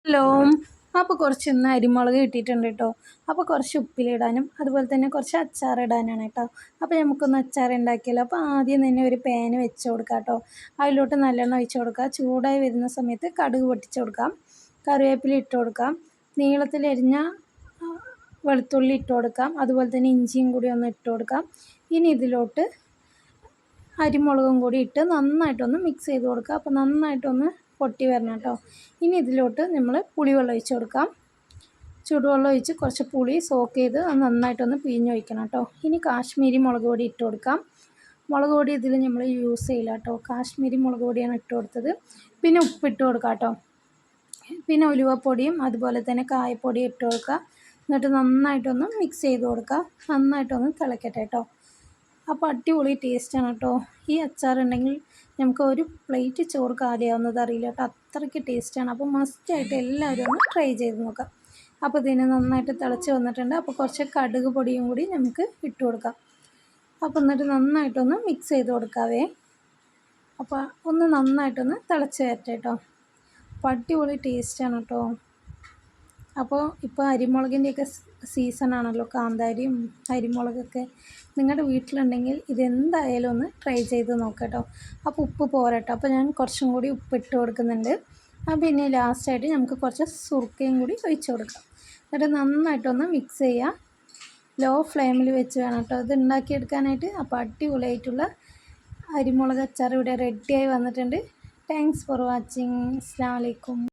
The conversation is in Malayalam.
ഹലോ. അപ്പോൾ കുറച്ച് ഇന്ന് അരിമുളക് കിട്ടിയിട്ടുണ്ട് കേട്ടോ. അപ്പോൾ കുറച്ച് ഉപ്പിലിടാനും അതുപോലെ തന്നെ കുറച്ച് അച്ചാറിടാനാണ് കേട്ടോ. അപ്പോൾ നമുക്കൊന്ന് അച്ചാർ ഉണ്ടാക്കിയാലോ. അപ്പോൾ ആദ്യം തന്നെ ഒരു പാന് വെച്ച് കൊടുക്കാം കേട്ടോ. അതിലോട്ട് നല്ലെണ്ണ ഒഴിച്ച് കൊടുക്കുക. ചൂടായി വരുന്ന സമയത്ത് കടുക് പൊട്ടിച്ച് കൊടുക്കാം. കറിവേപ്പില ഇട്ട് കൊടുക്കാം. നീളത്തിലരിഞ്ഞ വെളുത്തുള്ളി ഇട്ട് കൊടുക്കാം. അതുപോലെ തന്നെ ഇഞ്ചിയും കൂടി ഒന്ന് ഇട്ട് കൊടുക്കാം. ഇനി ഇതിലോട്ട് അരിമുളകും കൂടി ഇട്ട് നന്നായിട്ടൊന്ന് മിക്സ് ചെയ്ത് കൊടുക്കുക. അപ്പോൾ നന്നായിട്ടൊന്ന് പൊട്ടി വരണം കേട്ടോ. ഇനി ഇതിലോട്ട് നമ്മൾ പുളിവെള്ളം ഒഴിച്ച് കൊടുക്കാം. ചൂടുവെള്ളം ഒഴിച്ച് കുറച്ച് പുളി സോക്ക് ചെയ്ത് അത് നന്നായിട്ടൊന്ന് പിഴിഞ്ഞൊഴിക്കണം കേട്ടോ. ഇനി കാശ്മീരി മുളക് പൊടി ഇട്ട് കൊടുക്കാം. മുളക് പൊടി ഇതിൽ നമ്മൾ യൂസ് ചെയ്യില്ല കേട്ടോ. കാശ്മീരി മുളക് പൊടിയാണ് ഇട്ട് കൊടുത്തത്. പിന്നെ ഉപ്പിട്ട് കൊടുക്കാം കേട്ടോ. പിന്നെ ഉലുവപ്പൊടിയും അതുപോലെ തന്നെ കായപ്പൊടിയും ഇട്ട് കൊടുക്കുക. എന്നിട്ട് നന്നായിട്ടൊന്ന് മിക്സ് ചെയ്ത് കൊടുക്കുക. നന്നായിട്ടൊന്ന് തിളക്കട്ടെ കേട്ടോ. അപ്പോൾ അടിപൊളി ടേസ്റ്റാണ് കേട്ടോ. ഈ അച്ചാറുണ്ടെങ്കിൽ നമുക്ക് ഒരു പ്ലേറ്റ് ചോറ് കാലിയാവുന്നത് അറിയില്ല കേട്ടോ. അത്രയ്ക്ക് ടേസ്റ്റാണ്. അപ്പോൾ മസ്റ്റായിട്ട് എല്ലാവരും ഒന്ന് ട്രൈ ചെയ്ത് നോക്കാം. അപ്പോൾ ഇതിന് നന്നായിട്ട് തിളച്ച് വന്നിട്ടുണ്ട്. അപ്പോൾ കുറച്ച് കടുക് പൊടിയും കൂടി നമുക്ക് ഇട്ട് കൊടുക്കാം. അപ്പോൾ എന്നിട്ട് നന്നായിട്ടൊന്ന് മിക്സ് ചെയ്ത് കൊടുക്കാവേ. അപ്പോൾ ഒന്ന് നന്നായിട്ടൊന്ന് തിളച്ച് വരട്ടെ കേട്ടോ. അപ്പോൾ അടിപൊളി ടേസ്റ്റാണ് കേട്ടോ. അപ്പോൾ ഇപ്പോൾ അരിമുളകിൻ്റെയൊക്കെ സീസണാണല്ലോ. കാന്താരിയും അരിമുളകൊക്കെ നിങ്ങളുടെ വീട്ടിലുണ്ടെങ്കിൽ ഇതെന്തായാലും ഒന്ന് ട്രൈ ചെയ്ത് നോക്കാം കേട്ടോ. അപ്പോൾ ഉപ്പ് പോരട്ടോ. അപ്പോൾ ഞാൻ കുറച്ചും കൂടി ഉപ്പിട്ട് കൊടുക്കുന്നുണ്ട്. പിന്നെ ലാസ്റ്റായിട്ട് നമുക്ക് കുറച്ച് സുർക്കയും കൂടി ഒഴിച്ച് കൊടുക്കാം. എന്നിട്ട് നന്നായിട്ടൊന്ന് മിക്സ് ചെയ്യുക. ലോ ഫ്ലെയിമിൽ വെച്ച് വേണം കേട്ടോ ഇത് ഉണ്ടാക്കിയെടുക്കാനായിട്ട്. അപ്പോൾ അടിപൊളിയായിട്ടുള്ള അരിമുളക് അച്ചാർ ഇവിടെ റെഡിയായി വന്നിട്ടുണ്ട്. Thanks for watching. അസ്സലാമു അലൈക്കും.